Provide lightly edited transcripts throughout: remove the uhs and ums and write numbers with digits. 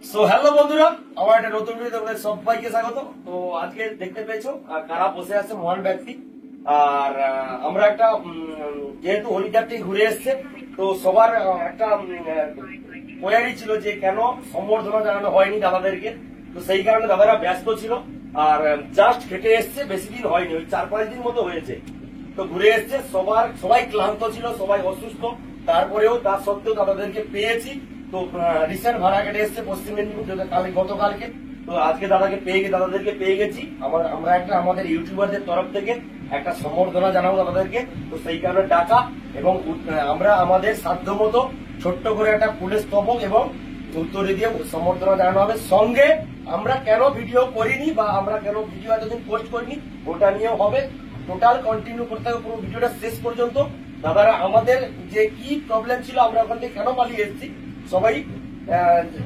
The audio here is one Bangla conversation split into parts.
সো হ্যালো বন্ধুরা, আমার একটা নতুন ভিডিও তোমাদের সবাইকে স্বাগত। তো আজকে দেখতে পেয়েছো কারা বসে আছে মহান ব্যক্তি। আর আমরা একটা যেহেতু হলিদারটি ঘুরে এসছে, তো সবার একটা কোয়ারি ছিল যে কেন সম্বর্ধনা জানানো হয়নি দাদাদেরকে। তো সেই কারণে দাদারা ব্যস্ত ছিল আর জাস্ট খেটে এসছে, বেশি দিন হয়নি, ওই 4-5 দিন মতো হয়েছে। তো ঘুরে এসছে, সবাই ক্লান্ত ছিল, সবাই অসুস্থ, তারপরেও তার সত্ত্বেও দাদাদেরকে পেয়েছি। তো রিসেন্ট ভাড়া কেটে এসছে পশ্চিম মেদিনীপুর গতকালকে। তো আজকে দাদাদেরকে পেয়ে গেছি। আমরা একটা আমাদের ইউটিউবারদের তরফ থেকে একটা সম্বর্ধনা জানাবো দাদাদেরকে। তো সেই কারণে ডাকা, এবং আমরা আমাদের সাধ্য মতো ছোট্ট করে একটা ফুলের স্তবক এবং উত্তরে দিয়ে সম্বর্ধনা জানানো হবে। সঙ্গে আমরা কেন ভিডিও করিনি বা আমরা কেন ভিডিও এতদিন পোস্ট করিনি ওটা নিয়েও হবে। টোটাল কন্টিনিউ করতে হবে পুরো ভিডিওটা শেষ পর্যন্ত। দাদারা আমাদের যে কি প্রবলেম ছিল, আমরা ওখান থেকে কেন পালিয়ে এসেছি, সবাই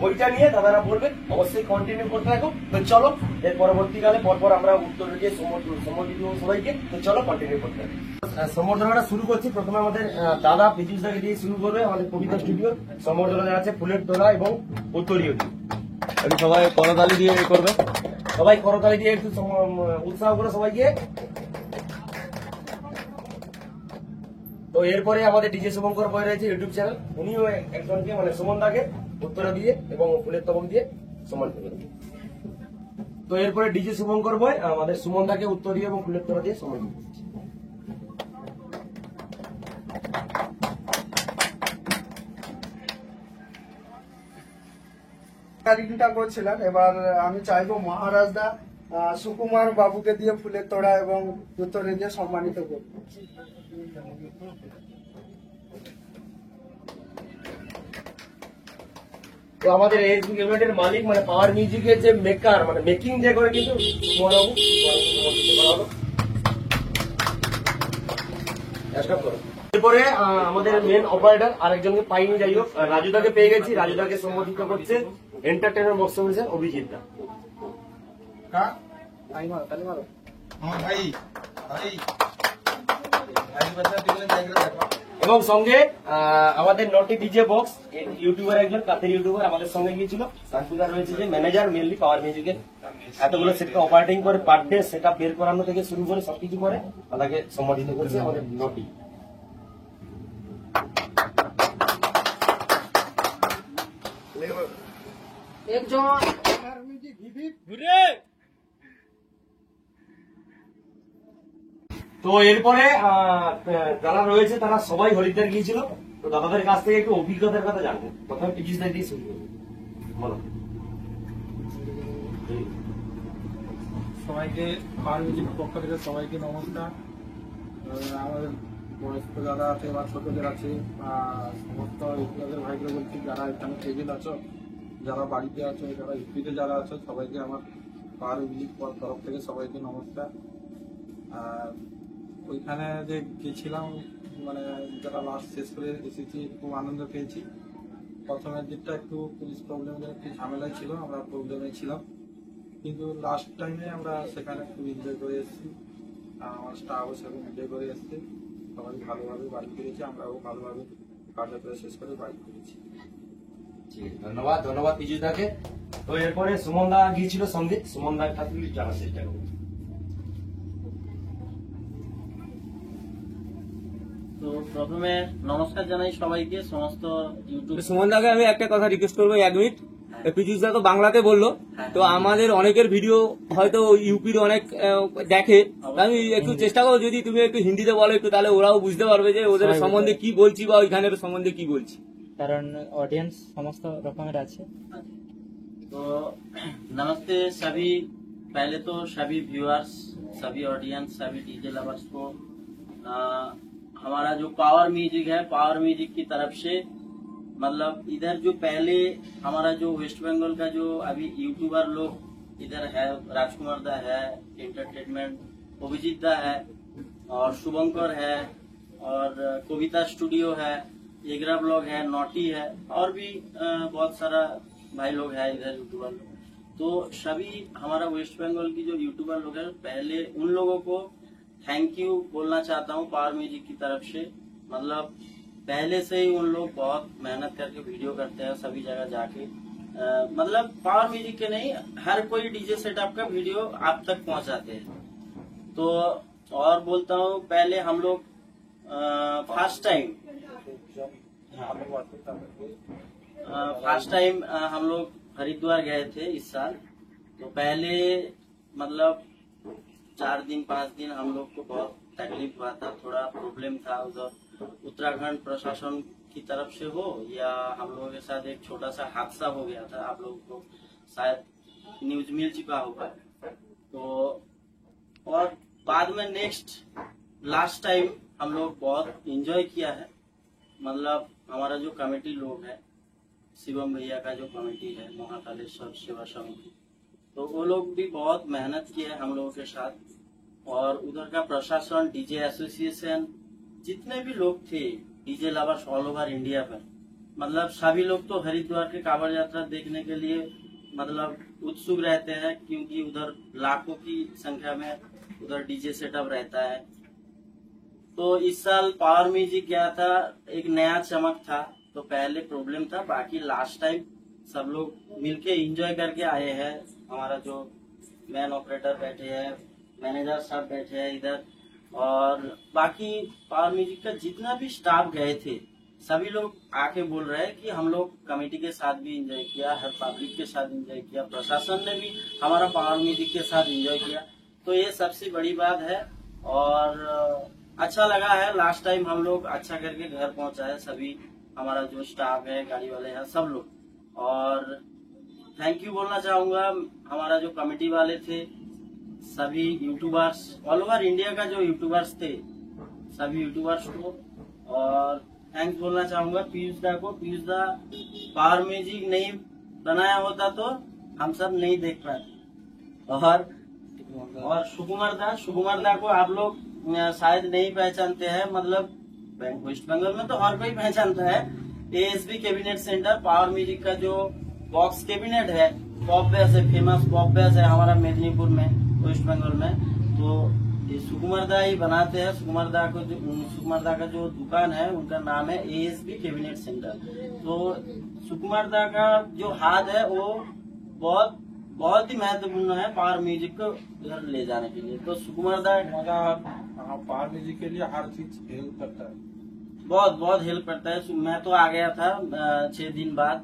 ওইটা নিয়ে দাদারা বলবে, অবশ্যই কন্টিনিউ করতে থাকো। তো চলো, এর পরবর্তীকালে পরপর আমরা উত্তর দিয়ে সম্বোধিত সবাইকে। তো চলো কন্টিনিউ করতে থাকো। সম্বর্ধনাটা শুরু করছি। প্রথমে আমাদের দাদা পীযুষ দাকে দিয়ে শুরু করবে আমাদের কবিতা স্টুডিও। সম্বর্ধনা জানাচ্ছে ফুলের তোলা এবং উত্তরীয় দিয়ে। সবাই করতালি দিয়ে করবে, সবাই করতালি দিয়ে একটু উৎসাহ করে সবাইকে। তো এরপরে আমাদের ডিজে শুভঙ্কর বয় রয়েছে ইউটিউব চ্যানেল, উনিও একজনকে মানে সুমন দাকে উত্তরা দিয়ে এবং ফুলের তবক দিয়ে সম্মান করবেন। তো এরপরে ডিজে শুভঙ্কর বয় আমাদের সুমন দাকে উত্তর দিয়ে এবং ফুলের তলা দিয়ে সম্মান করবেন। রিডিংটা করছিলাম, এবার আমি চাইবো মহারাজদা সুকুমার বাবুকে দিয়ে ফুলের তোড়া এবং উত্তরে দিয়ে সম্মানিত করব। তো আমাদের এই ইভেন্টের মালিক মানে পাওয়ার মিউজিকের যে মেকার মানে মেকিং যে করে কিন্তু এরপরে আমাদের মেন অপারেটর আরেকজনকে পাইনি, যাই হোক রাজুদাকে পেয়ে গেছি। রাজুদাকে সম্বোধিত করছে এন্টারটেইনার বক্স অফিসের অভিজিৎ দা। এবং সঙ্গে আমাদের নটি ডিজে বক্স ইউটিউবার একজন কাতের ইউটিউবার আমাদের সঙ্গে গিয়েছিল। সানপুদা রয়েছে যে ম্যানেজার মেনলি পাওয়ার মিউজিকের, এতগুলো সেটকে অপারেটিং করে পার ডে সেট আপ বের করানো থেকে শুরু করে সবকিছু করে তাদেরকে সম্মানিত করছে আমাদের নটি। তো এরপরে যারা রয়েছে তারা সবাই হরিদ্বার গিয়েছিল। তো দাদাদের কাছ থেকে একটু অভিজ্ঞতার কথা জানবো। প্রথমে টিচিস দাই দিয়ে শুরু করবো, বলো। সবাইকে পাওয়ার মিউজিকের পক্ষ থেকে সবাইকে নমস্কার। আমাদের বয়স্ক যারা আছে বা ছোটদের আছে সমস্ত ইউটিউবারদের ভাইকে বলছি, যারা এখানে এজেন্ট আছো, যারা বাড়িতে আছো, যারা ইউপিতে যারা আছো, সবাইকে আমার পাওয়ার মিউজিক তরফ থেকে সবাইকে নমস্কার। আর ওইখানে যে গেছিলাম মানে যারা লাস্ট শেষ করে এসেছি, খুব আনন্দ পেয়েছি। প্রথমের দিকটা একটু পুলিশ প্রবলেমের একটু ঝামেলায় ছিল, আমরা প্রবলেমে ছিলাম, কিন্তু লাস্ট টাইমে আমরা সেখানে খুব এনজয় করে এসেছি। আমার স্টাফও সেরকম এনজয় করে এসছে, সবাই ভালোভাবে বাড়ি ফিরেছি, আমরাও ভালোভাবে কার্যক্রম শেষ করে বাড়ি ফিরেছি। ধন্যবাদ ধন্যবাদ পীযুষ দাকে। তো এরপরে সুমন দা গিয়েছিল সঙ্গে, সুমন দার কাছে জানার চেষ্টা করবো। তো প্রথমে নমস্কার জানাই সবাইকে, সমস্ত ইউটিউব। সুমন দাকে আমি একটা কথা রিকোয়েস্ট করবো, 1 মিনিট। পীযুষ দা তো বাংলাতে বললো, তো আমাদের অনেকের ভিডিও হয়তো ইউপির অনেক দেখে, আমি একটু চেষ্টা করবো যদি তুমি একটু হিন্দিতে বলো একটু, তাহলে ওরাও বুঝতে পারবে যে ওদের সম্বন্ধে কি বলছি বা ওইখানের সম্বন্ধে কি বলছি, কারণ অডিয়েন্স সমস্ত রকমের আছে। तो नमस्ते सभी, पहले तो सभी व्यूअर्स, सभी ऑडियंस, सभी डीजे लवर्स को हमारा जो पावर म्यूजिक है, पावर म्यूजिक की तरफ से मतलब इधर जो पहले हमारा जो वेस्ट बंगाल का जो अभी यूट्यूबर लोग इधर है, राजकुमार दा है, एंटरटेनमेंट अभिजीत दा है, और शुभंकर है, और कविता स्टूडियो है, एगरा ब्लॉग है, नोटी है, और भी बहुत सारा भाई लोग हैं इधर यूट्यूबर लोग। तो सभी हमारा वेस्ट बंगाल की जो यूट्यूबर लोग हैं, पहले उन लोगों को थैंक यू बोलना चाहता हूँ पावर म्यूजिक की तरफ से। मतलब पहले से ही उन लोग बहुत मेहनत करके वीडियो करते हैं सभी जगह जाके, मतलब पावर म्यूजिक के नहीं, हर कोई डीजे सेटअप का वीडियो आप तक पहुंचाते हैं। तो और बोलता हूँ, पहले हम लोग फर्स्ट टाइम हम लोग हरिद्वार गए थे इस साल। तो पहले मतलब 4 दिन 5 दिन हम लोग को बहुत तकलीफ हुआ था, थोड़ा प्रॉब्लम था उधर। उत्तराखंड प्रशासन की तरफ से हो या हम लोगों के साथ एक छोटा सा हादसा हो गया था, आप लोगों को शायद न्यूज मिल चुका होगा। तो और बाद में नेक्स्ट लास्ट टाइम हम लोग बहुत एंजॉय किया है। मतलब हमारा जो कमेटी लोग है, शिवम भैया का जो कमेटी है महाकालेश्वर सेवा समिति, तो वो लोग भी बहुत मेहनत किए हैं हम लोगों के साथ। और उधर का प्रशासन, डीजे एसोसिएशन, जितने भी लोग थे, DJ lovers all over India में, मतलब सभी लोग तो हरिद्वार के कांवड़ यात्रा देखने के लिए मतलब उत्सुक रहते हैं, क्योंकि उधर लाखों की संख्या में उधर डीजे सेटअप रहता है। तो इस साल पावर म्यूजिक गया था, एक नया चमक था। तो पहले प्रॉब्लम था, बाकी लास्ट टाइम सब लोग मिलके एंजॉय करके आए हैं। हमारा जो मैन ऑपरेटर बैठे हैं, मैनेजर साहब बैठे हैं इधर, और बाकी पावर म्यूजिक का जितना भी स्टाफ गए थे, सभी लोग आके बोल रहे हैं कि हम लोग कमेटी के साथ भी एंजॉय किया, हर पब्लिक के साथ एंजॉय किया, प्रशासन ने भी हमारा पावर म्यूजिक के साथ एंजॉय किया। तो ये सबसे बड़ी बात है और अच्छा लगा है। लास्ट टाइम हम लोग अच्छा करके घर पहुंचाए, सभी हमारा जो स्टाफ है, गाड़ी वाले हैं, सब लोग। और थैंक यू बोलना चाहूंगा हमारा जो कमेटी वाले थे, सभी यूट्यूबर्स, ऑल ओवर इंडिया का जो यूट्यूबर्स थे, सभी यूट्यूबर्स को। और थैंक्स बोलना चाहूंगा पीयूष दा को। पीयूष दा पावर म्यूजिक नहीं बनाया होता तो हम सब नहीं देख पाते। और सुकुमार दा को आप लोग शायद नहीं पहचानते हैं, मतलब वेस्ट बंगाल में तो हर कोई पहचानता है। ASB cabinet centre power music का जो बॉक्स कैबिनेट है, पॉप बेस है, फेमस पॉप बेस है हमारा मेदिनीपुर में, वेस्ट बंगाल में। तो ये सुकुमार दा ही बनाते हैं। सुकुमार दा का जो दुकान है, उनका नाम है एएसबी कैबिनेट सेंटर। तो सुकुमार दा का जो हाथ है वो बहुत ही महत्वपूर्ण है पावर म्यूजिक को उधर ले जाने के लिए। तो सुकुमार दा पावर म्यूजिक के लिए हर चीज हेल्प करता है, बहुत हेल्प करता है। मैं तो आ गया था 6 दिन बाद,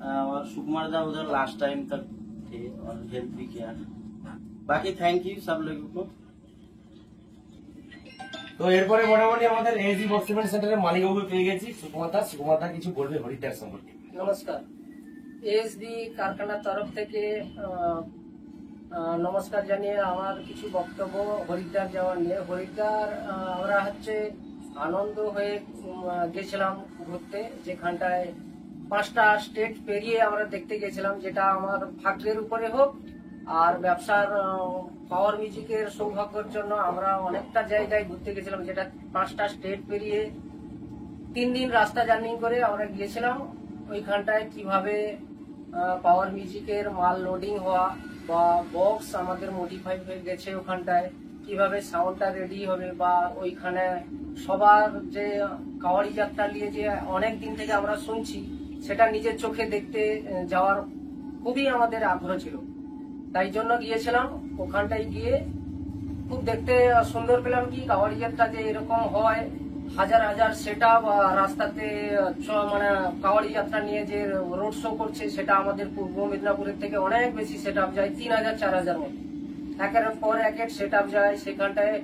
और सुकुमार दा उधर लास्ट टाइम तक थे और हेल्प भी किया। बाकी थैंक यू सब लोगों को। তো এরপরে মোটামুটি আমাদের এজি বক্সিমেন্ট সেন্টারের মালিকবাবু পেয়ে গেছি, সুকুমার দা কিছু বলবে হরিদ্বার সম্পর্কে। নমস্কার। এএসবি কারখানার তরফ থেকে নমস্কার জানিয়ে আমার কিছু বক্তব্য হরিদ্বার যাওয়ার নিয়ে। হরিদ্বার আমরা হচ্ছে আনন্দ হয়ে গেছিলাম ঘুরতে, যেখানটায় 5টা স্টেট পেরিয়ে আমরা দেখতে গেছিলাম, যেটা আমার ভাগ্যের উপরে হোক আর ব্যবসার পাওয়ার মিউজিকের সৌভাগ্যের জন্য আমরা অনেকটা জায়গায় ঘুরতে গেছিলাম, যেটা 5টা স্টেট পেরিয়ে 3 দিন রাস্তা জার্নি করে আমরা গিয়েছিলাম। ওইখানটায় কিভাবে পাওয়ার মিউজিকের মাল লোডিং হওয়া বা বক্স আমাদের মডিফাই হয়ে গেছে, ওখানটায় কিভাবে সাউন্ডটা রেডি হবে, বা ওইখানে সবার যে কাওয়াড়ি যাত্রা নিয়ে যে অনেক দিন থেকে আমরা শুনছি, সেটা নিজের চোখে দেখতে যাওয়ার খুবই আমাদের আগ্রহ ছিল। তাই জন্য গিয়েছিলাম। ওখানটায় গিয়ে খুব দেখতে সুন্দর পেলাম কি কাওয়াড়ি যাত্রা যে এরকম হয়, হাজার হাজার সেটআপ রাস্তাতে মানে কাওয়াড়ি যাত্রা নিয়ে যে রোড শো করছে, সেটা আমাদের পূর্ব মেদিনীপুরের থেকে অনেক বেশি সেটআপ যায়, 3000-4000 মতো একের পর এক সেটআপ যায়। সেখানটায়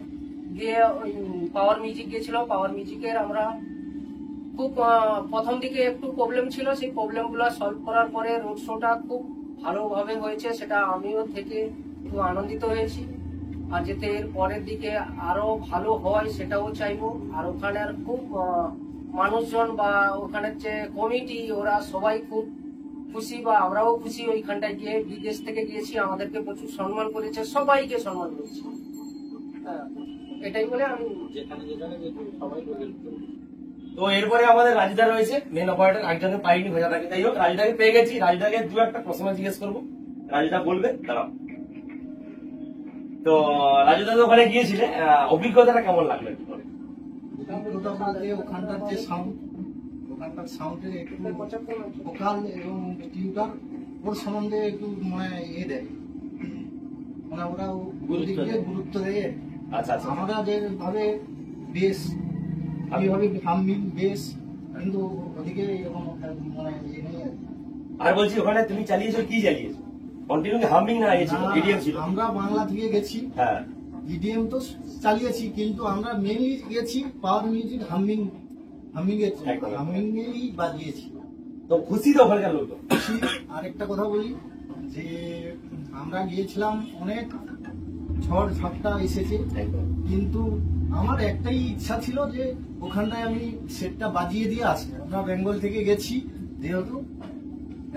গিয়ে ওই পাওয়ার মিউজিক গিয়েছিল। পাওয়ার মিউজিকের আমরা খুব প্রথম দিকে একটু প্রবলেম ছিল, সেই প্রবলেমগুলো সলভ করার পরে রোড শোটা খুব ভালোভাবে হয়েছে, সেটা আমিও থেকে খুব আনন্দিত হয়েছি। আর যাতে এর পরের দিকে আরো ভালো হয় সেটাও চাইবো। আর ওখানের খুব মানুষজন বা ওখানের যে কমিটি, ওরা সবাই খুব খুশি বা আমরাও খুশি। ওইখানটায় গিয়ে বিদেশ থেকে গিয়েছি, আমাদেরকে প্রচুর সম্মান করেছে, সবাইকে সম্মান করেছে। হ্যাঁ, এটাই বলে আমি যেখানে সবাই হেল্প করে। তো এরপরে আমাদের রাজুদা রয়েছে, মেন অপারেটর। একজনের পাইনি ভেজা থাকে, তাই হোক রাজুদাকে পেয়ে গেছি। রাজুদাকে 2-1টা প্রশ্ন জিজ্ঞেস করবো, রাজুদা বলবে। দাঁড়াও। তো রাজুদা তো ওখানে গিয়েছিলে, অভিজ্ঞতাটা কেমন লাগলো? অভিজ্ঞতা বলতে ওখানকার যে সাউন্ড, ওখানকার সাউন্ডের একটু ভোকাল এবং টিউটার ওর সম্বন্ধে একটু মানে দেয়, মানে ওরা গুরুত্ব দেয়। গুরুত্ব দেয়। আচ্ছা আচ্ছা আমরা যেভাবে বেশ কিভাবে হামিং বেশ, কিন্তু ওদিকে এরকম মানে ইয়ে নেই আর কি। আর বলছি ওখানে তুমি চালিয়েছো কি চালিয়েছো কন্টিনিউ হামিং না ইয়ে ছিল না, ইডিএম ছিল আমরা বাংলা থেকে গেছি, হ্যাঁ ইডিএম তো চালিয়েছি, কিন্তু আমরা মেনলি গেছি পাওয়ার মিউজিক হামিং একদম। হামিংয়েই বাজিয়েছি। তো খুশি তো ওখানকার লোক তো। আরেকটা কথা বলি যে আমরা গিয়েছিলাম, অনেক ঝড় ঝাপটা এসেছে, একদম। কিন্তু আমার একটাই ইচ্ছা ছিল যে ওখানটায় আমি সেটটা বাজিয়ে দিয়ে আসবো। আমরা বেঙ্গল থেকে গেছি যেহেতু,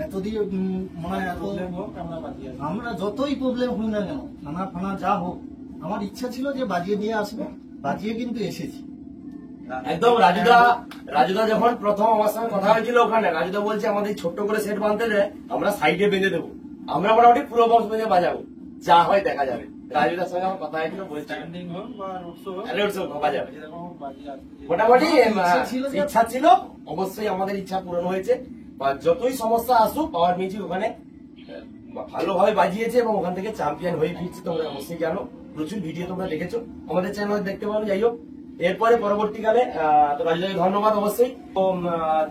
এতদিন মানে এত প্রবলেম হোক আমরা বাজিয়ে আসি। আমরা যতই প্রবলেম হোক না কেন, থানা ফানা যা হোক, আমার ইচ্ছা ছিল যে বাজিয়ে দিয়ে আসবো, বাজিয়ে কিন্তু এসেছি। একদম রাজুদা যখন প্রথম আমার সঙ্গে কথা হয়েছিল ওখানে, রাজুদা বলছে আমাদের ছোট্ট করে সেট বাঁধতে দেয়, আমরা সাইডে বেঁধে দেবো, আমরা মোটামুটি পুরো বক্স বেঁধে বাজাবো, যা হয় দেখা যাবে। রাজুদার সঙ্গে আমার কথা হয়েছিল, বলছে স্ট্যান্ডিং হোক বা রোড শো হোক, রোড শো ভাবা যাবে। যেরকম হোক বাজিয়ে আসি। মোটামুটি ইচ্ছা ছিল যে- ইচ্ছা ছিল, অবশ্যই আমাদের ইচ্ছা পূরণ হয়েছে। বা যতই সমস্যা আসুক, পাওয়ার মিউজিক ওখানে ভালোভাবে বাজিয়েছে এবং ওখান থেকে চ্যাম্পিয়ন হয়ে ফিরছে। তোমরা অবশ্যই জানো, প্রচুর ভিডিও তোমরা দেখেছো, আমাদের চ্যানেলে দেখতে পারো। যাই হোক, এরপরে পরবর্তীকালে তো রাজুদাকে ধন্যবাদ অবশ্যই। তো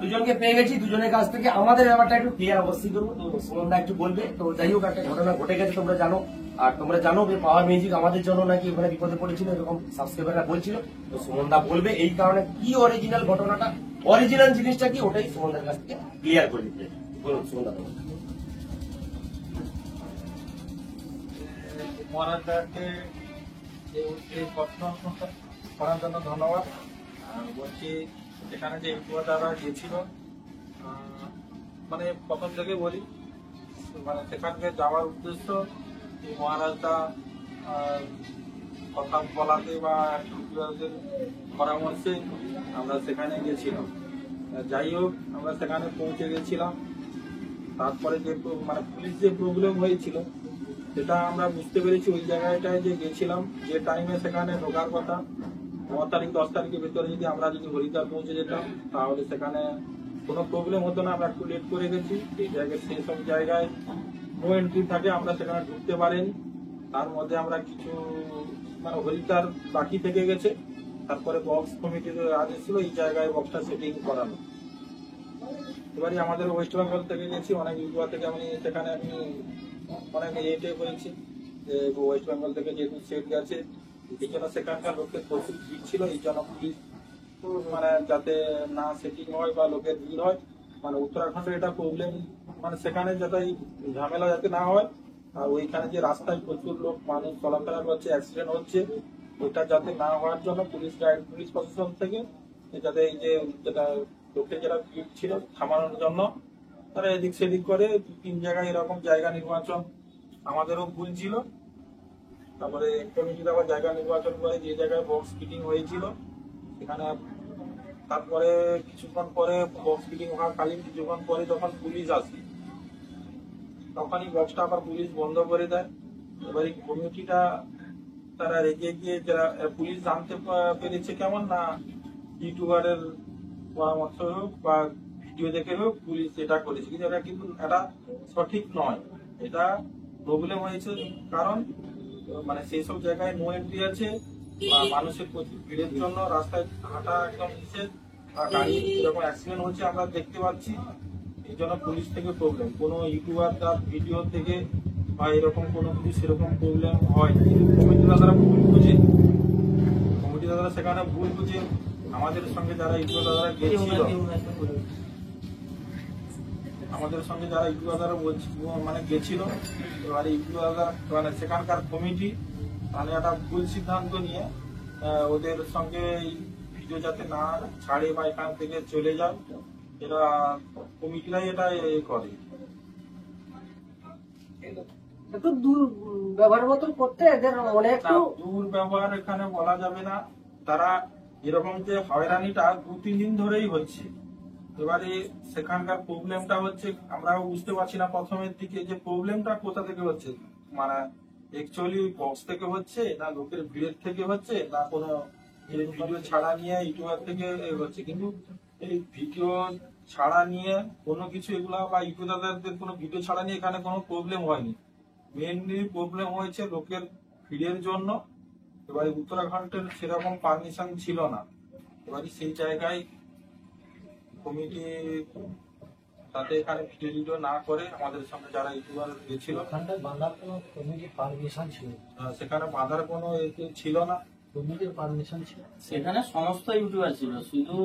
দুজনকে পেয়ে গেছি, দুজনের কাছ থেকে আমাদের ব্যাপারটা একটু ক্লিয়ার অবশ্যই করবো। তো সুমনদা একটু বলবে। তো যাই হোক, একটা ঘটনা ঘটে গেছে, তোমরা জানো। আর তোমরা জানো যে পাওয়ার মিউজিক আমাদের জন্য নাকি ওখানে বিপদে পড়েছিল, এরকম সাবস্ক্রাইবাররা বলছিল। তো সুমনদা বলবে এই কারণে কি অরিজিনাল ঘটনাটা, অরিজিনাল জিনিসটা কি, ওটাই সুমনদার কাছ থেকে ক্লিয়ার করে দিতে। বলুন সুমনদা। মহারাজদাকে এই প্রশ্ন করার জন্য ধন্যবাদ। বলছি এখানে যে ইউটিউবাররা গিয়েছিল, মানে প্রথম থেকে বলি, মানে সেখানকে যাওয়ার উদ্দেশ্য এই মহারাজদা কথা বলাতে বা ইউটিউবারদের পরামর্শে আমরা সেখানে গেছিলাম। যাই হোক, আমরা সেখানে পৌঁছে গেছিলাম। তারপরে যে মানে পুলিশ যে প্রবলেম হয়েছিল সেটা আমরা বুঝতে পেরেছি। ওই জায়গাটায় যে গেছিলাম, যে টাইমে সেখানে ঢোকার কথা 9 তারিখ 10 তারিখের ভিতরে যদি আমরা হরিদ্বার পৌঁছে যেতাম, তাহলে সেখানে কোনো প্রবলেম হতো না। আমরা একটু লেট করে গেছি। এই জায়গায় সেই সব জায়গায় নো এন্ট্রি থাকে, আমরা সেখানে ঢুকতে পারিনি। তার মধ্যে আমরা কিছু মানে হরিদ্বার বাকি থেকে গেছে। তারপরে বক্স কমিটির আদেশ ছিল এই জায়গায় বক্সটা সেটিং করানো। এবারে আমাদের ওয়েস্ট বেঙ্গল থেকে গেছি, অনেক ইউটিউবার থেকে সেখানে আমি অনেক ইয়েটে হয়েছি যে ওয়েস্ট বেঙ্গল থেকে যেহেতু সেট গেছে, এই জন্য সেখানকার লোকের প্রচুর ভিড় ছিল। এই জন্য প্লিজ মানে যাতে না সেটিং হয় বা লোকের ভিড় হয়, মানে উত্তরাখণ্ডে এটা প্রবলেম, মানে সেখানে যাতে এই ঝামেলা যাতে না হয়। আর ওইখানে যে রাস্তায় প্রচুর লোক মানুষ চলাফেরা করছে, অ্যাক্সিডেন্ট হচ্ছে, ওইটা যাতে না হওয়ার জন্য পুলিশ প্রশাসন থেকে যাতে এই যে যেটা লোকের যারা ভিড় ছিল থামানোর জন্য তারা এদিক সেদিক করে 2-3 জায়গায় এরকম জায়গা নির্বাচন, আমাদেরও ভুল ছিল। তারপরে কমিটির আবার জায়গা নির্বাচন করে যে জায়গায় বক্স ফিটিং হয়েছিল সেখানে। তারপরে কিছুক্ষণ পরে বক্স ফিটিং হওয়াকালীন কিছুক্ষণ পরে যখন পুলিশ আসে, তখনই বক্সটা আবার পুলিশ বন্ধ করে দেয়। এবার এই কমিটিটা তারা রেগে গিয়ে যারা পুলিশ জানতে পেরেছে কেমন না, ইউটিউবারের পরামর্শ হোক বা ভিডিও দেখে হোক পুলিশ এটা করেছে, কিন্তু এটা সঠিক নয়। এটা প্রবলেম হয়েছে কারণ মানে সেই সব জায়গায় নো এন্ট্রি আছে বা মানুষের প্রচুর ভিড়ের জন্য রাস্তায় হাঁটা একদম নিষেধ, আর গাড়ি এরকম অ্যাক্সিডেন্ট হচ্ছে আমরা দেখতে পাচ্ছি। এই জন্য পুলিশ থেকে প্রবলেম, কোনো ইউটিউবার তার ভিডিও থেকে বা এরকম কোনো কিছু সেরকম প্রবলেম হয় না। কিন্তু কমিটি দাদারা ভুল বুঝে, সেখানে ভুল বুঝে আমাদের সঙ্গে যারা ইউটিউবার দাদারা গিয়েছিল, মানে গেছিল, এবারে ইউটিউবার মানে সেখানকার কমিটি মানে একটা ভুল সিদ্ধান্ত নিয়ে ওদের সঙ্গে ভিডিও যাতে না ছাড়ে বা এখান থেকে চলে যায়, এটা কমিটিরাই এটা করে। একটু দূর ব্যবহার মতন করতে এদের অনেক দুর্ব্যবহার এখানে বলা যাবে না। তারা এরকম যে হয়রানিটা 2-3 দিন ধরেই হচ্ছে। এবারে সেখানকার প্রবলেমটা হচ্ছে আমরাও বুঝতে পারছি না প্রথমের দিকে যে প্রবলেমটা কোথা থেকে হচ্ছে, মানে অ্যাকচুয়ালি বক্স থেকে হচ্ছে না লোকের ভিড়ের থেকে হচ্ছে না কোনো ভিডিও ছাড়া নিয়ে ইউটিউবার থেকে হচ্ছে। কিন্তু এই ভিডিও ছাড়া নিয়ে কোনো কিছু এগুলা বা ইউটিউবারদের কোনো ভিডিও ছাড়া নিয়ে এখানে কোনো প্রবলেম হয়নি। মেনলি প্রবলেম হয়েছে লোকের ভিড়ের জন্য। এবারে উত্তরাখণ্ডের সেরকম পারমিশন ছিল না। এবারে সেই জায়গায় কমিটি তাতে এখানে ভিডিও না করে আমাদের সামনে যারা ইউটিউবার গেছিল ওখানটায় বাঁধার কোনো কমিটির পারমিশন ছিল, সেখানে বাঁধার কোনো ছিল না। কমিটির পারমিশন ছিল। সেখানে সমস্ত ইউটিউবার ছিল, শুধু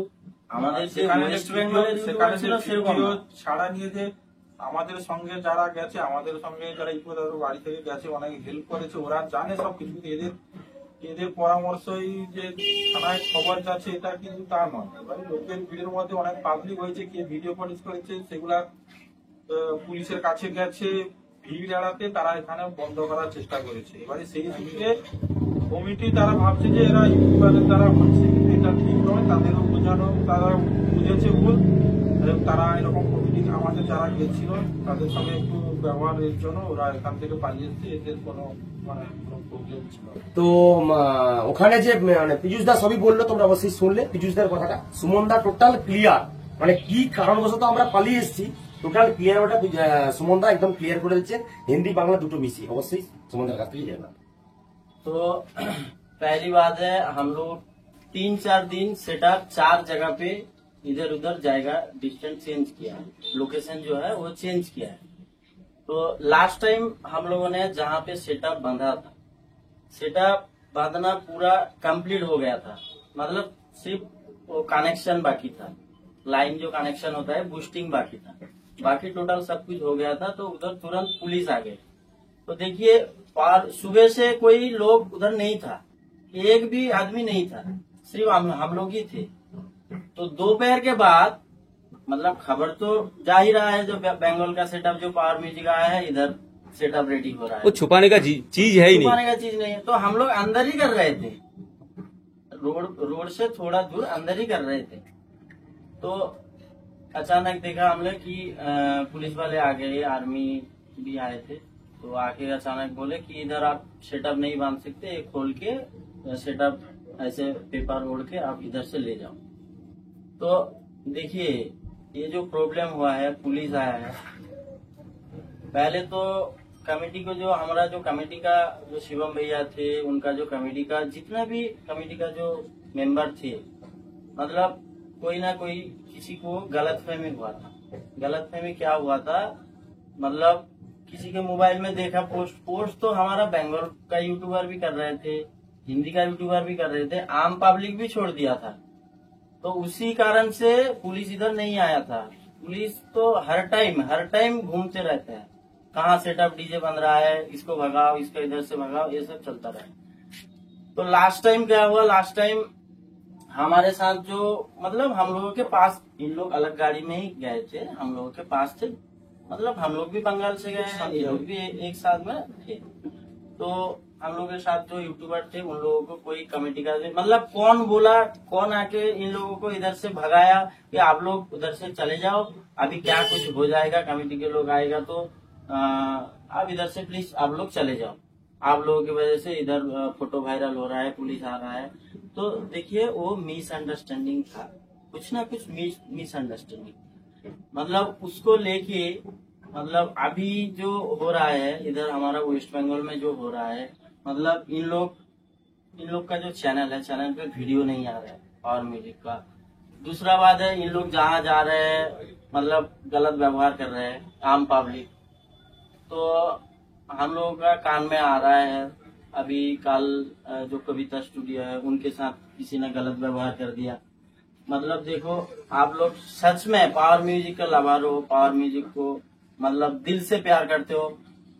আমাদের যে সেখানে ওয়েস্ট বেঙ্গলের সেখানে ইউটিউবার ছিল সেরকম ভিডিও না। ছাড়া নিয়ে যে আমাদের সঙ্গে যারা গেছে, আমাদের সঙ্গে যারা ইউটিউবার বাড়ি থেকে গেছে, অনেক হেল্প করেছে, ওরা জানে সব কিছু। এদের পরামর্শই যে থানায় খবর যাচ্ছে এটা কিন্তু তা নয়। এবারে লোকের ভিড়ের মধ্যে অনেক পাবলিক হয়েছে, কি ভিডিও কলিং করেছে, সেগুলা পুলিশের কাছে গেছে, ভিড় এড়াতে তারা এখানে বন্ধ করার চেষ্টা করেছে। এবারে সেই দিকে কমিটি তারা ভাবছে যে এরা ইউটিউবারের দ্বারা হচ্ছে, কিন্তু এটা ঠিক নয়। তাদেরও বোঝানো, তারা বুঝেছে ভুল। তারা এরকম কমিটি আমাদের যারা গেছিল তাদের সঙ্গে একটু ব্যবহারের জন্য ওরা এখান থেকে পালিয়ে এসছে। এদের কোনো প্রবলেম ছিল। তো ওখানে যে মানে পীযুষ দা সবই বললো, তোমরা অবশ্যই শুনলে পীযুষ দার কথাটা। সুমন দা টোটাল ক্লিয়ার, মানে কি কারণবশত আমরা পালিয়ে এসেছি টোটাল ক্লিয়ার, ওটা সুমন দা একদম ক্লিয়ার করে দিচ্ছেন, হিন্দি বাংলা দুটো মিশিয়ে। অবশ্যই সুমন দার কাছ থেকে জানলাম। तो पहली बात है, हम लोग 3-4 दिन सेटअप 4 जगह पे इधर उधर जाएगा, डिस्टेंस चेंज किया है, लोकेशन जो है वो चेंज किया है। तो लास्ट टाइम हम लोगों ने जहाँ पे सेटअप बांधा था, सेटअप बांधना पूरा कंप्लीट हो गया था, मतलब सिर्फ वो कनेक्शन बाकी था, लाइन जो कनेक्शन होता है बूस्टिंग बाकी था, बाकी टोटल सब कुछ हो गया था। तो उधर तुरंत पुलिस आ गई। तो देखिए, और सुबह से कोई लोग उधर नहीं था, एक भी आदमी नहीं था, सिर्फ हम लोग ही थे। तो दोपहर के बाद मतलब खबर तो जा ही रहा है, जो बंगाल का सेटअप जो पावर म्यूजिक आया है, इधर सेटअप रेडी हो रहा है, वो छुपाने का चीज है ही नहीं। छुपाने का चीज नहीं है। तो हम लोग अंदर ही कर रहे थे, रोड से थोड़ा दूर अंदर ही कर रहे थे। तो अचानक देखा हमने कि पुलिस वाले आ गए, आर्मी भी आए थे। तो आके अचानक बोले कि इधर आप सेटअप नहीं बांध सकते, खोल के सेटअप ऐसे पेपर ओढ़ के आप इधर से ले जाओ। तो देखिए, ये जो प्रॉब्लम हुआ है, पुलिस आया है। पहले तो कमेटी को, जो हमारा जो कमेटी का जो शिवम भैया थे, उनका जो कमेटी का जितना भी कमेटी का जो मेंबर थे, मतलब कोई ना कोई किसी को गलतफहमी हुआ था। गलतफहमी क्या हुआ था, मतलब किसी के मोबाइल में देखा पोस्ट तो हमारा बंगाल का यूट्यूबर भी कर रहे थे, हिंदी का यूट्यूबर भी कर रहे थे, आम पब्लिक भी छोड़ दिया था। तो उसी कारण से पुलिस इधर नहीं आया था। पुलिस तो हर टाइम घूमते रहते हैं, कहाँ सेटअप डीजे बन रहा है, इसको भगाओ, इसको इधर से भगाओ, ये सब चलता रहा। तो लास्ट टाइम क्या हुआ, लास्ट टाइम हमारे साथ जो, मतलब हम लोगों के पास, इन लोग अलग गाड़ी में ही गए थे, हम लोगों के पास थे, मतलब हम लोग भी बंगाल से गए हैं, ये लोग भी एक साथ में थे। तो हम लोग के साथ जो यूट्यूबर थे, उन लोगों को कोई कमेटी का, मतलब कौन बोला, कौन आके इन लोगों को इधर से भगाया कि आप लोग उधर से चले जाओ, अभी क्या कुछ हो जाएगा, कमेटी के लोग आएगा तो आप इधर से प्लीज आप लोग चले जाओ, आप लोगों की वजह से इधर फोटो वायरल हो रहा है, पुलिस आ रहा है। तो देखिए, वो मिसअंडरस्टैंडिंग था, कुछ ना कुछ मिसअंडरस्टैंडिंग, मतलब उसको लेके, मतलब अभी जो हो रहा है इधर हमारा वेस्ट बंगाल में जो हो रहा है, मतलब इन लोग का जो चैनल है, चैनल पे वीडियो नहीं आ रहा है पावर म्यूजिक का। दूसरा बात है, इन लोग जहाँ जा रहे हैं मतलब गलत व्यवहार कर रहे हैं आम पब्लिक, तो हम लोगों का कान में आ रहा है। अभी कल जो कविता स्टूडियो है, उनके साथ किसी ने गलत व्यवहार कर दिया। मतलब देखो, आप लोग सच में पावर म्यूजिक का लवर हो, पावर म्यूजिक को मतलब दिल से प्यार करते हो,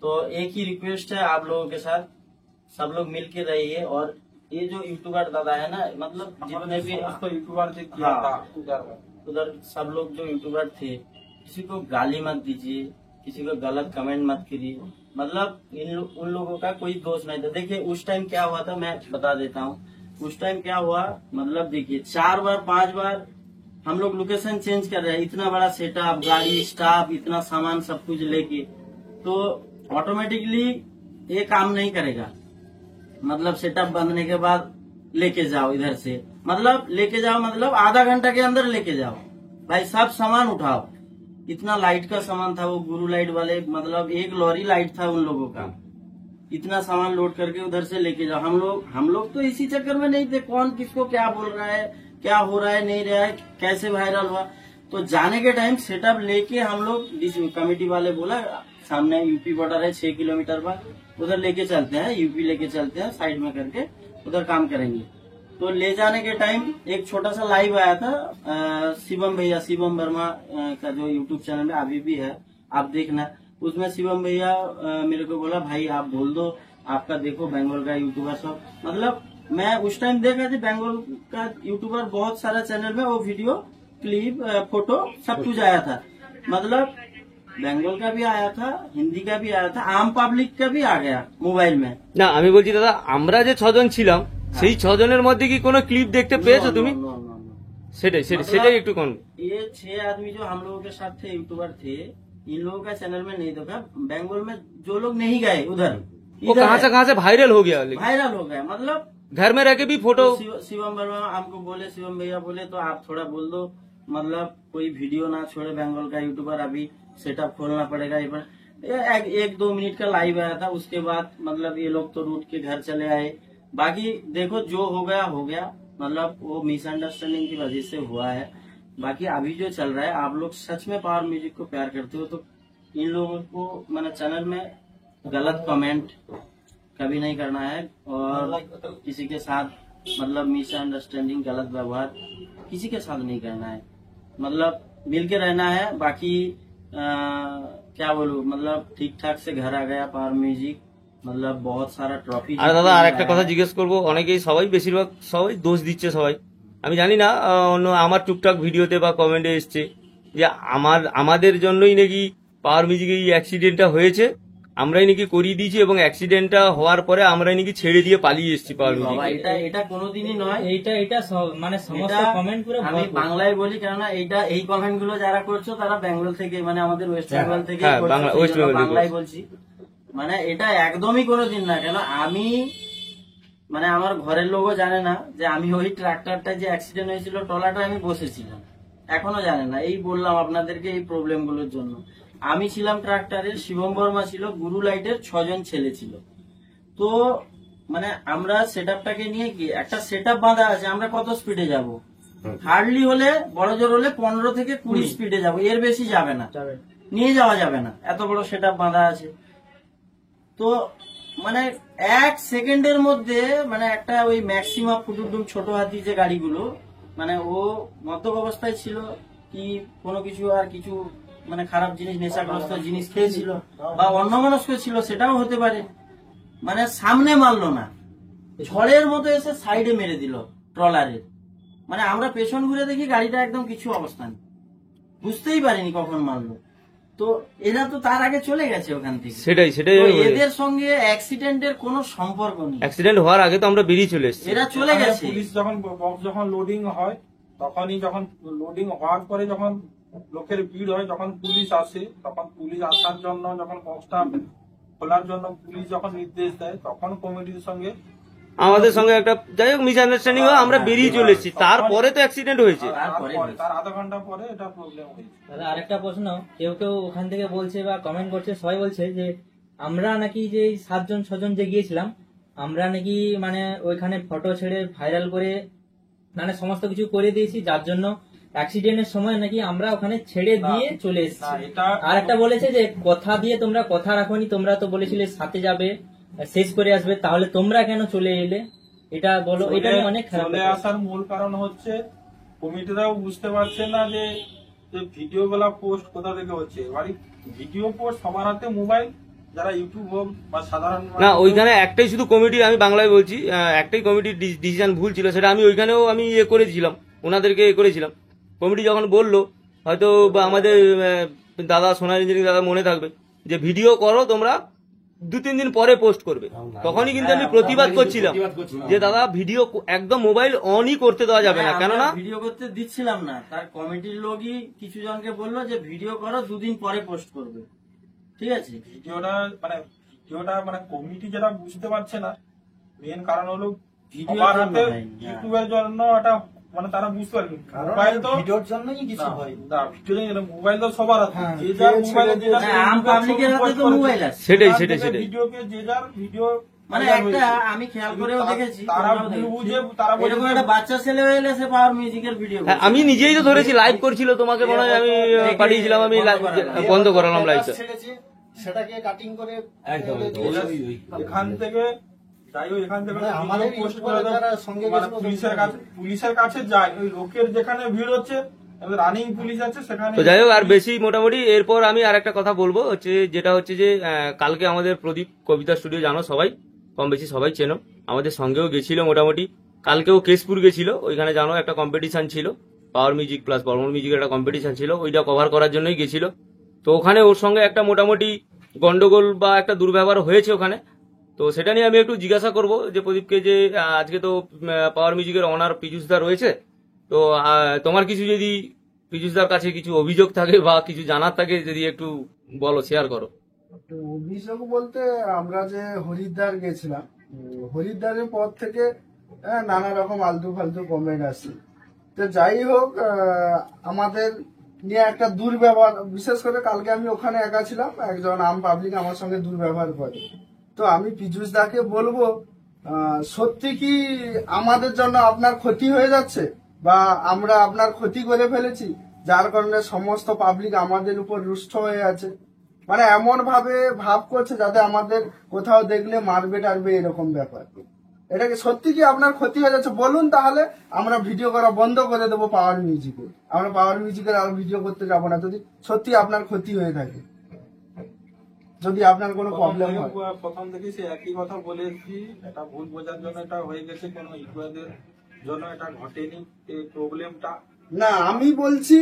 तो एक ही रिक्वेस्ट है आप लोगों के साथ, सब लोग मिल के रहिए। और ये जो यूट्यूबर दादा है ना, मतलब जितने भी यूट्यूबर जो किया था उधर सब लोग जो यूट्यूबर थे, किसी को गाली मत दीजिए, किसी को गलत कमेंट मत करिए, मतलब उन लोगों का कोई दोष नहीं था। देखिए उस टाइम क्या हुआ था, मैं बता देता हूँ। उस टाइम क्या हुआ, मतलब देखिए 4 बार 5 बार हम लोग लोकेशन चेंज कर रहे हैं, इतना बड़ा सेटअप, गाड़ी, स्टाफ, इतना सामान सब कुछ लेके, तो ऑटोमेटिकली ये काम नहीं करेगा। मतलब सेटअप बांधने के बाद लेके जाओ इधर से, मतलब लेके जाओ, मतलब आधा घंटा के अंदर लेके जाओ, भाई सब सामान उठाओ। इतना लाइट का सामान था, वो गुरु लाइट वाले, मतलब एक लॉरी लाइट था उन लोगों का। इतना सामान लोड करके उधर से लेके जाओ। हम लोग तो इसी चक्कर में नहीं थे, कौन किसको क्या बोल रहा है, क्या हो रहा है, नहीं रहा है, कैसे वायरल हुआ। तो जाने के टाइम सेटअप लेके हम लोग, कमेटी वाले बोला सामने यूपी बॉर्डर है 6 किलोमीटर पर, उधर लेके चलते हैं, यूपी लेके चलते हैं, साइड में करके उधर काम करेंगे। तो ले जाने के टाइम एक छोटा सा लाइव आया था, शिवम भैया, शिवम वर्मा का जो यूट्यूब चैनल में अभी भी है, आप देखना। उसमें शिवम भैया मेरे को बोला भाई आप बोल दो, आपका देखो बंगाल का यूट्यूबर सब, मतलब मैं उस टाइम देखा थी बंगाल का यूट्यूबर बहुत सारा चैनल में वो वीडियो क्लिप फोटो सब कुछ आया था, मतलब बेंगल का भी आया था, हिंदी का भी आया था, आम पब्लिक का भी आ गया মোবাইল में। না আমি বলছি দাদা, আমরা যে 6 জন ছিলাম সেই 6 জনের মধ্যে কি কোনো ক্লিপ দেখতে পেয়েছো তুমি? সেটাই সেটাই সেটাই একটু কোন ये 6 आदमी जो हम लोगों के साथ थे यूट्यूबर थे, इन लोगों का चैनल में नहीं देखा। बंगाल में जो लोग नहीं गए उधर, वो कहाँ से वायरल हो गया, वायरल हो गया, मतलब घर में रह के भी फोटो। शिवम वर्मा हमको बोले, शिवम भैया बोले तो आप थोड़ा बोल दो, मतलब कोई वीडियो ना छोड़े बंगाल का यूट्यूबर, अभी सेटअप खोलना पड़ेगा। एक 2 मिनट का लाइव आया था, उसके बाद मतलब ये लोग तो रूट के घर चले आए। बाकी देखो जो हो गया, मतलब वो मिसअंडरस्टैंडिंग की वजह से हुआ है। बाकी अभी जो चल रहा है, आप लोग सच में पावर म्यूजिक को प्यार करते हो तो इन लोगों को मैंने चैनल में गलत कमेंट कभी नहीं करना है, और किसी के साथ मतलब मिसअंडरस्टैंडिंग, गलत व्यवहार किसी के साथ नहीं करना है, मतलब मिल के रहना है। बाकी क्या बोलूं, मतलब ठीक ठाक से घर आ गया पावर म्यूजिक, मतलब बहुत सारा ट्रॉफी। আর দাদা আর একটা কথা জিজ্ঞেস করবো, অনেকেই সবাই বেশিরভাগ সবাই দোষ দিচ্ছে, সবাই আমি জানি না, অন্য আমার টুকটাক ভিডিওতে বা কমেন্টে এসছে যে আমাদের জন্যই নাকি পাওয়ার মিউজিকে এই অ্যাক্সিডেন্টটা হয়েছে, আমরাই নাকি করিয়ে দিয়েছি, এবং অ্যাক্সিডেন্টটা হওয়ার পরে আমরাই নাকি ছেড়ে দিয়ে পালিয়ে এসেছি পাওয়ার মিউজিক। এটা কোনোদিনই নয়, মানে সমস্ত কমেন্ট পুরো আমি বাংলায় বলি, কেননা এই কমেন্ট গুলো যারা করছো তারা বেঙ্গল থেকে, মানে আমাদের ওয়েস্ট বেঙ্গল থেকে বাংলায় বলছি, মানে এটা একদমই কোনোদিন না। কেন আমি, মানে আমার ঘরের লোকও জানে না যে আমি ওই ট্রাক্টরটা যে অ্যাক্সিডেন্ট হয়েছিল ট্রলাটা আমি বসেছিলাম, এখনো জানে না। এই বললাম আপনাদেরকে এই প্রবলেম গুলোর জন্য। আমি ছিলাম ট্রাক্টরের, শিবম বর্মা ছিল, গুরু লাইটের 6 জন ছেলে ছিল। তো মানে আমরা সেটআপটাকে নিয়ে কি একটা সেটআপ বাঁধা আছে, আমরা কত স্পিডে যাব, হার্ডলি হলে বড় জোর হলে 15 থেকে 20 স্পিডে যাব, এর বেশি যাবে না, নিয়ে যাওয়া যাবে না, এত বড় সেটআপ বাঁধা আছে। তো মানে 1 সেকেন্ডের মধ্যে, মানে একটা ওই ম্যাক্সিমাম ফুটুডুম ছোট হাতি যে গাড়িগুলো, মানে ও মদ্যপ অবস্থায় ছিল কি কোনো কিছু আর কিছু মানে খারাপ জিনিস, নেশাগ্রস্ত জিনিস খেয়েছিল বা অন্যমনস্ক ছিল, সেটাও হতে পারে। মানে সামনে মারলো না, ঝড়ের মতো এসে সাইডে মেরে দিল ট্রলারের। মানে আমরা পেছন ঘুরে দেখি গাড়িটা একদম কিছু অবস্থা নেই, বুঝতেই পারিনি কখন মারলো। তো এরা তো তার আগে চলে গেছে ওখান থেকে, সেটাই তো এদের সঙ্গে অ্যাক্সিডেন্টের কোনো সম্পর্ক নেই। অ্যাক্সিডেন্ট হওয়ার আগে তো আমরা বেরিয়ে চলে এসেছি, এরা চলে গেছে। পুলিশ যখন বক্স যখন লোডিং হয়, তখনই যখন লোডিং হওয়ার পরে যখন লোকের ভিড় হয়, যখন পুলিশ আসে, তখন পুলিশ আসার জন্য, যখন বক্সটা খোলার জন্য পুলিশ যখন নির্দেশ দেয়, তখন কমিটির সঙ্গে আমাদের সঙ্গে একটা যাই হোক মিসআন্ডারস্ট্যান্ডিং হয়, আমরা বেরিয়ে চলে এসেছি, তারপরে তো অ্যাক্সিডেন্ট হয়েছে, তার আধা ঘন্টা পরে এটা প্রবলেম হয়েছে। দাদা আরেকটা প্রশ্ন, কেউ ওখান থেকে বলছে বা কমেন্ট করছে, সবাই বলছে যে আমরা নাকি যে 7 জন 6 জন যে গিয়েছিলাম, আমরা নাকি মানে ওইখানে ফটো ছেড়ে ভাইরাল করে মানে সমস্ত কিছু করে দিয়েছি, যার জন্য অ্যাক্সিডেন্টের সময় নাকি আমরা ওখানে ছেড়ে দিয়ে চলে এসেছি। আর একটা বলেছে যে কথা দিয়ে তোমরা কথা রাখোনি, তোমরা তো বলেছিলে সাথে যাবে, শেষ করে আসবে, তাহলে তোমরা কেন চলে এলে? এটা বলো, এটা অনেক খারাপ। চলে আসার মূল কারণ হচ্ছে কমিটিরাও বুঝতে পারছে না যে ভিডিও গুলা পোস্ট কোথা থেকে হচ্ছে। এবারে ভিডিও পোস্ট সবার হাতে মোবাইল, যারা ইউটিউব হোক বা সাধারণ না, ওইখানে একটাই শুধু কমিটি, আমি বাংলায় বলছি, একটাই কমিটির ডিসিশন ভুল ছিল, সেটা আমি ওইখানেও আমি করেছিলাম, ওনাদেরকে করেছিলাম। কমিটি যখন বললো, হয়তো বা আমাদের দাদা সোনার ইঞ্জিনিয়ারিং দাদা মনে থাকবে, যে ভিডিও করো তোমরা 2-3 দিন পরে পোস্ট করবে, তখনই কিন্তু আমি প্রতিবাদ করছিলাম যে দাদা ভিডিও একদম মোবাইল অনই করতে দেওয়া যাবে না, কেননা ভিডিও করতে দিচ্ছিলাম না। তার কমিটির লোকই কিছু জনকে বললো যে ভিডিও করো, 2 দিন পরে পোস্ট করবে, ঠিক আছে। ভিডিওটা মানে কমিটি যেটা বুঝতে পারছে না, মেন কারণ হলো সবার হাতে ইউটিউবের জন্য একটা মানে তারা বুঝতে পারবে কারণ মোবাইল তো ভিডিওর জন্যই কিছু হয়। মোবাইল তো সবার আছে, হ্যাঁ, যে যার কে মোবাইলে যে ছেড়ে যার না, আম পাবলিকের হাতে তো মোবাইল আছে। সেটাই সেখান সেটাই থেকে সেটাই ভিডিওকে যে যার ভিডিও মানে একটা আমি খেয়াল করেও দেখেছি, তারা তোমরাও ভুল দেখেছো। বুঝে তারা এরকম বলে একটা বাচ্চা ছেলে হয়ে এলে সে পাওয়ার মিউজিকের ভিডিও হ্যাঁ, আমি নিজেই তো ধরেছি, লাইভ করছিল, তোমাকে মনে হয় আমি পাঠিয়েছিলাম, আমি বন্ধ করালাম লাইভটা। ছেড়েছে, সেটাকে কাটিং করে একদম, একদম। এখান থেকে যাই হোক, এখান থেকে মানে আমাদের পোস্ট করে দাও, যারা সঙ্গে মানে গেছিল পুলিশের কাছে যায়, ওই লোকের যেখানে ভিড় হচ্ছে রানিং পুলিশ আছে সেখানে। তো যাই হোক, আর বেশি মোটামুটি এরপর আমি আর একটা কথা বলবো হচ্ছে, যেটা হচ্ছে যে কালকে আমাদের প্রদীপ কবিতা স্টুডিও জানো সবাই, কম বেশি সবাই চেনো, আমাদের সঙ্গেও গেছিল মোটামুটি। কালকেও কেশপুর গেছিল, ওইখানে জানো একটা কম্পিটিশন ছিল, পাওয়ার মিউজিক প্লাস বর্মন মিউজিকের একটা কম্পিটিশন ছিল, ওইটা কভার করার জন্যই গেছিল। তো ওখানে ওর সঙ্গে একটা মোটামুটি গন্ডগোল বা একটা দুর্ব্যবহার হয়েছে ওখানে। তো সেটা নিয়ে আমি একটু জিজ্ঞাসা করব যে প্রদীপকে, যে আজকে তো পাওয়ার মিউজিকের অনার পীযুষদা রয়েছে, তো তোমার কিছু যদি পীযুষদার কাছে কিছু অভিযোগ থাকে বা কিছু জানার থাকে, যদি একটু বলো, শেয়ার করো। তো অভিযোগ বলতে আমরা যে হরিদ্বার গেছিলাম, হরিদ্বারের পর থেকে নানা রকম আলতু ফালতু কমেন্ট আসছে। তো যাই হোক, আমাদের নিয়ে একটা দুর্ব্যবহার, বিশেষ করে কালকে আমি ওখানে একা ছিলাম, একজন আম পাবলিক আমার সঙ্গে দুর্ব্যবহার করে। তো আমি পীযুষ দাকে বলবো, সত্যি কি আমাদের জন্য আপনার ক্ষতি হয়ে যাচ্ছে, বা আমরা আপনার ক্ষতি করে ফেলেছি যার কারণে সমস্ত পাবলিক আমাদের উপর রুষ্ট হয়ে আছে? মানে এমন ভাবে ভাব করছে যাতে আমাদের কোথাও দেখলে মারবে টারবে, এরকম ব্যাপার। এটাকে সত্যি কি আপনার ক্ষতি হয়ে যাচ্ছে বলুন, তাহলে আমরা ভিডিও করা বন্ধ করে দেবো পাওয়ার মিউজিকে। আমরা পাওয়ার মিউজিকের আর ভিডিও করতে যাবো না যদি সত্যি আপনার ক্ষতি হয়ে থাকে, যদি আপনার কোনো প্রবলেম হয়। প্রথম থেকে সে একই কথা বলেছি, এটা ভুল বোঝার জন্য এটা হয়ে গেছে, কোনো ইউটিউবারদের জন্য এটা ঘটেনি এই প্রবলেমটা। না, আমি বলছি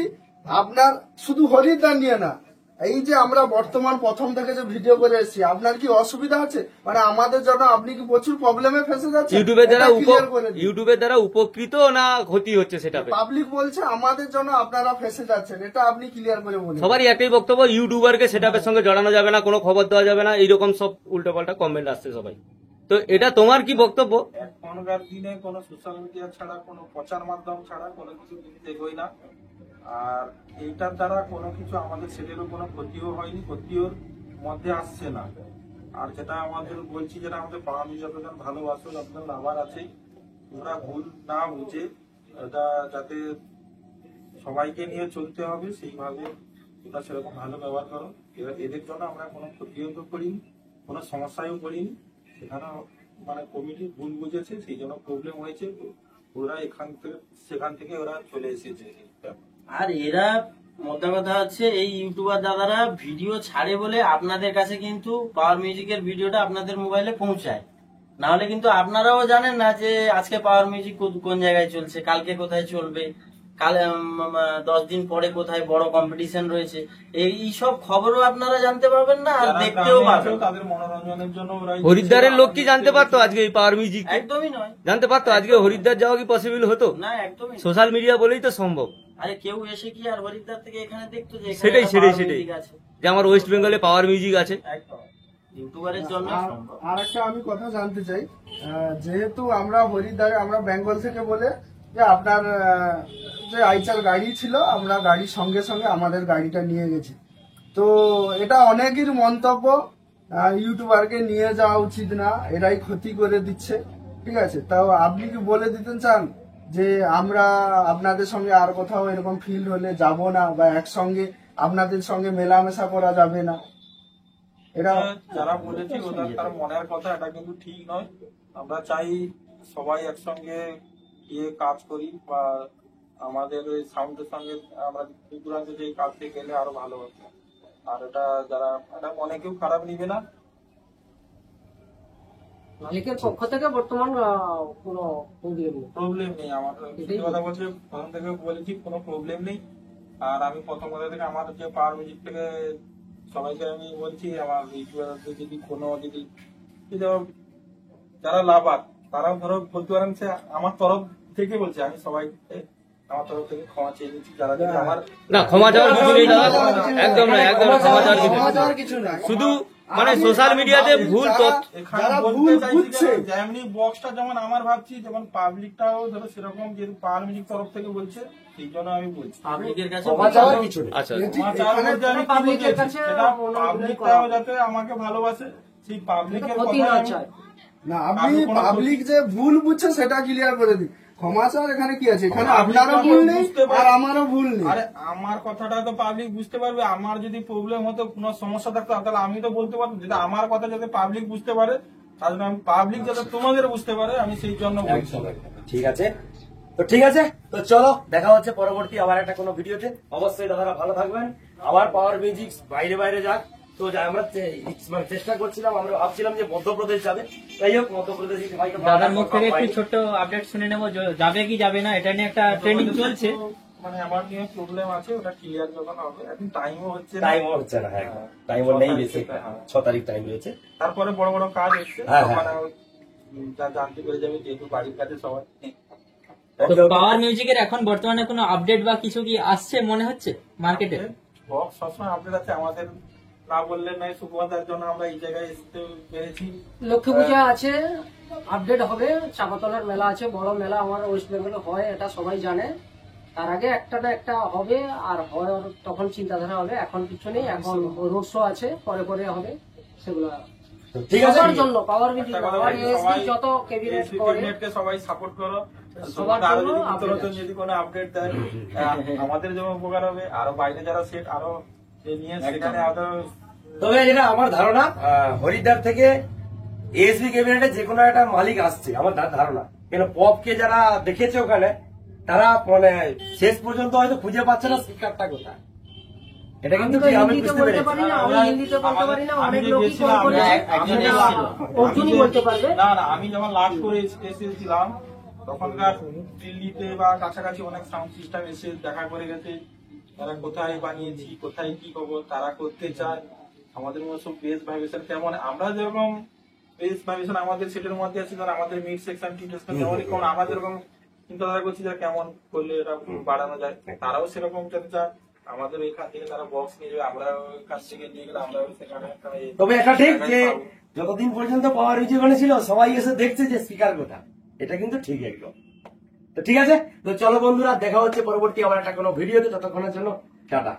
আপনার শুধু হরিদ্বার নিয়ে না, এই যে আমরা বর্তমান প্রথম থেকে যে ভিডিও করে এসেছি, আপনার কি অসুবিধা আছে? মানে আমাদের জন্য আপনি কি প্রচুর প্রবলেমে ফেসে যাচ্ছেন? ইউটিউবের দ্বারা উপকৃত না ক্ষতি হচ্ছে সেটা পাবলিক বলছে আমাদের জন্য আপনারা ফেসে যাচ্ছেন, এটা আপনি ক্লিয়ার করে বলুন। সবারই একটাই বক্তব্য, ইউটিউবারকে সেটাপের সঙ্গে জড়ানো যাবে না, কোনো খবর দেওয়া যাবে না, এইরকম সব উল্টোপাল্টা কমেন্ট আসছে সবাই। তো এটা তোমার কি বক্তব্য? এখনকার দিনে কোনো সোশ্যাল মিডিয়া ছাড়া, কোনো প্রচার মাধ্যম ছাড়া কোনো কিছু জিনিস এগোয় না। আর এইটার দ্বারা কোনো কিছু আমাদের সেদেরও কোনো ক্ষতিও হয়নি, ক্ষতির মধ্যে আসছে না। আর যেটা আমাদের বলছি, যেটা আমাদের পাওয়ার যতজন ভালোবাসো, যতজন লাভার আছে, ওরা ভুল না বুঝে এটা যাতে সবাইকে নিয়ে চলতে হবে সেইভাবে তোমরা সেরকম ভালো ব্যবহার করো। এবার এদের জন্য আমরা কোনো ক্ষতিও তো করিনি, কোনো সমস্যাও করিনি, সেখানে মানে কমিটি ভুল বুঝেছে, সেই জন্য প্রবলেম হয়েছে। ওরা সেখান থেকে ওরা চলে এসেছে। আর এরা মোদ্দা কথা হচ্ছে, এই ইউটিউবার দাদারা ভিডিও ছাড়ে বলে আপনাদের কাছে কিন্তু পাওয়ার মিউজিকের ভিডিওটা আপনাদের মোবাইলে পৌঁছায়, না হলে কিন্তু আপনারাও জানেন না যে আজকে পাওয়ার মিউজিক কোন জায়গায় চলছে, কালকে কোথায় চলবে, কাল 10 দিন পরে কোথায় বড় কম্পিটিশন রয়েছে, এই সব খবরও আপনারা জানতে পারবেন না, আর দেখতেও পারবেন। তাদের মনোরঞ্জনের জন্য হরিদ্বারের লোক কি জানতে পারতো আজকে এই পাওয়ার মিউজিক? একদমই নয়, জানতে পারতো আজকে হরিদ্বার যাওয়া কি পসিবল হতো? না একদমই। সোশ্যাল মিডিয়া বলেই তো সম্ভব। আরে কেউ এসে কি আর হরিদ্বার থেকে এখানে দেখতো যে এখানে সেটাই একটা সেটাই power সেটাই music আছে? যে আমার ওয়েস্ট বেঙ্গলে পাওয়ার মিউজিক আছে। একদম ইউটিউবারের জন্য সম্ভব। আর একটা আমি কথা জানতে চাই, যেহেতু আমরা হরিদ্বারে, আমরা বেঙ্গল থেকে বলে যে আপনার যে আইচাল গাড়ি ছিল, আমরা গাড়ির সঙ্গে সঙ্গে আমাদের গাড়িটা নিয়ে গেছি। তো এটা অনেকের মন্তব্য, ইউটিউবারকে নিয়ে যাওয়া উচিত না, এরাই ক্ষতি করে দিচ্ছে। ঠিক আছে, তাও আপনি কি বলে দিতে চান যে আমরা আপনাদের সঙ্গে আর কোথাও এরকম ফিল্ড হলে যাব না, বা একসঙ্গে আপনাদের সঙ্গে মেলামেশা করা যাবে না? এটা যারা বলেছে ওদের তার মনের কথা, এটা কিন্তু ঠিক নয়। আমরা চাই সবাই একসঙ্গে গিয়ে কাজ করি, বা আমাদের ওই সাউন্ডের সঙ্গে আমরা দূরান্তে যে কাজে গেলে আরো ভালো হতো। আর এটা যারা এটা মনে কেউ খারাপ নিবে না। মালিকের পক্ষ থেকে বর্তমান কোনো প্রবলেম নেই, আমার কথা বলছে প্রথম থেকে বলেছি, কোনো প্রবলেম নেই। আর আমি প্রথম কথা থেকে আমার যে পাওয়ার মিউজিক থেকে সবাইকে আমি বলছি, আমার ইউটিউবারদের যদি কোনো যদি যারা লাভার, তারা ধরো বলতে পারেন সে আমার তরফ থেকে বলছে, আমি সবাই আমার তরফ থেকে ক্ষমা চেয়ে নিচ্ছি। যারা যদি আমার না, ক্ষমা চাওয়ার কিছু নেই দাদা, একদম না, একদম ক্ষমা চাওয়ার কিছু নেই। শুধু মানে আমি- সোশ্যাল মিডিয়াতে ভুল যারা- তথ্য এখানে যারা বলতে ভুল চাইছি বুঝছে যে যেমনি বক্সটা যেমন আমার ভাবছি, যেমন পাবলিকটাও ধরো সেরকম, যেহেতু পাওয়ার মিউজিক তরফ থেকে বলছে সেই জন্য আমি বলছি। পাবলিকের কাছে ক্ষমা চাওয়ার কিছু নেই। আচ্ছা আমার চার এখানে মধ্যে আমি কি পাবলিকের বলছি, কাছে সেটা অনুরোধ পাবলিকটাও করা। যাতে আমাকে ভালোবাসে, সেই পাবলিকের ক্ষতি কথা না আমি- চায়। না, আপনি কারো কোনো পাবলিক যে ভুল বুঝছে সেটা ক্লিয়ার করে দিন। ক্ষমা চাওয়ার এখানে কি আছে? এখানে Public আপনারও তো ভুল নেই বুঝতে পারে। আর আমারও ভুল নেই। আরে আমার কথাটা তো পাবলিক বুঝতে পারবে, আমার যদি প্রবলেম হতো, কোনো সমস্যা থাকতো তাহলে আমি তো বলতে পারবো। যদি আমার কথা যাতে পাবলিক বুঝতে পারে, তাহলে আমি পাবলিক যাতে তোমাদের বুঝতে পারে, আমি সেই জন্য বলছি। ঠিক আছে, তো ঠিক আছে, তো চলো দেখা হচ্ছে পরবর্তী আবার একটা কোনো ভিডিওতে। অবশ্যই দাদারা ভালো থাকবেন। আবার পাওয়ার মিউজিক বাইরে বাইরে যাক। তো আমরা মানে চেষ্টা করছিলাম, আমরা ভাবছিলাম যে মধ্যপ্রদেশ যাবে। যাই হোক, মধ্যপ্রদেশে সবাইকে ভালো দাদার মুখ থাকবেন, থেকে একটু পাইনি। ছোট্ট আপডেট শুনে নেবো, যাবে কি যাবে না, এটা নিয়ে একটা ট্রেনিং চলছে। মানে আমার নিয়ে প্রবলেম আছে, ওটা ক্লিয়ার যখন হবে, এখন টাইমও হচ্ছে না। টাইমও হচ্ছে না, হ্যাঁ টাইমও নেই বেশি, 6 তারিখ টাইম রয়েছে। তারপরে বড় বড় কাজ এসছে, হ্যাঁ, তখন হ্যাঁ। যা জানতে পেরে যাবে, যেহেতু বাড়ির কাছে সবাই। তো পাওয়ার মিউজিকের এখন বর্তমানে কোনো আপডেট বা কিছু কি আসছে মনে হচ্ছে মার্কেটে? বক্স সবসময় আপডেট আছে আমাদের, না বললে নাই, সুকুমার জন্য আমরা এই জায়গায় আসতে পেরেছি। লক্ষ্মী পূজা আছে, আপডেট হবে। চাপাতলার মেলা আছে, বড় মেলা আমার ওয়েস্ট বেঙ্গলে হয়, এটা সবাই জানে। তার আগে একটা না একটা হবে, আর হয় তখন চিন্তাধারা হবে। এখন কিছু নেই, এখন রোড শো আছে, পরে পরে হবে সেগুলো। তো ঠিক আছে, সবার জন্য পাওয়ার মিউজিক, একটা কথা আমার বলি, এসডি সবাই- যত কেবিনেট এসডি করে ক্যাবিনেটকে সবাই সাপোর্ট করো। সবার আরো জন্য যদি update নতুন আছে। যদি কোনো আপডেট দেয়, আমাদের যেমন উপকার হবে, আরো বাইরে যারা সেট আরো এ নিয়ে সেখানে আরো তবে যেটা আমার ধারণা, হরিদ্বার থেকে এসবি ক্যাবিনেটে যে কোনো একটা মালিক আসছে, আমার ধারণা। কেন পপকে যারা দেখেছে ওখানে, তারা মানে শেষ পর্যন্ত হয়তো খুঁজে পাচ্ছে না স্পিকারটা কোথায়। এটা কিন্তু আমি তো ঠিক, আমি হিন্দিতে বুঝতে বলতে পেরেছি। পারি না, আমি হিন্দিতে বলতে পারি না, আমি অনেক যে লোকই কল গেছিলাম, করেছে। একজন সেটা এসেছিল। অর্জুনই বলতে পারবে। না না, আমি যখন লাস্ট করে এসেছিলাম, তখনকার দিল্লিতে বা কাছাকাছি অনেক সাউন্ড সিস্টেম এসে দেখা করে গেছে, তারা কোথায় বানিয়েছি, কোথায় কি করবো, তারা করতে চায়। আমাদের মধ্যে সব বেস ভাইব্রেশন কেমন, আমরা যেরকম বেস ভাইব্রেশন আমাদের সেটের মধ্যে আছে, ধর আমাদের মিড সেকশন টি সেকশন যেমনই কেমন, আমরা যেরকম চিন্তাধারা করছি যে কেমন করলে এটা বাড়ানো যায়, তারাও সেরকম করতে চায়। আমাদের এখান থেকে তারা বক্স নিয়ে যাবে, আমরা কাছ থেকে নিয়ে গেলে আমরা সেখানে একটা তবে এটা ঠিক যে জায়গায় পাবো। যতদিন পর্যন্ত পাওয়ার মিউজিক ওখানে ছিল, সবাই এসে দেখছে যে স্পিকার কোথায়। এটা কিন্তু ঠিক একদম। তো ঠিক আছে, তো চলো বন্ধুরা, দেখা হচ্ছে পরবর্তী আবার একটা কোনো ভিডিওতে। ততক্ষণের জন্য টাটা।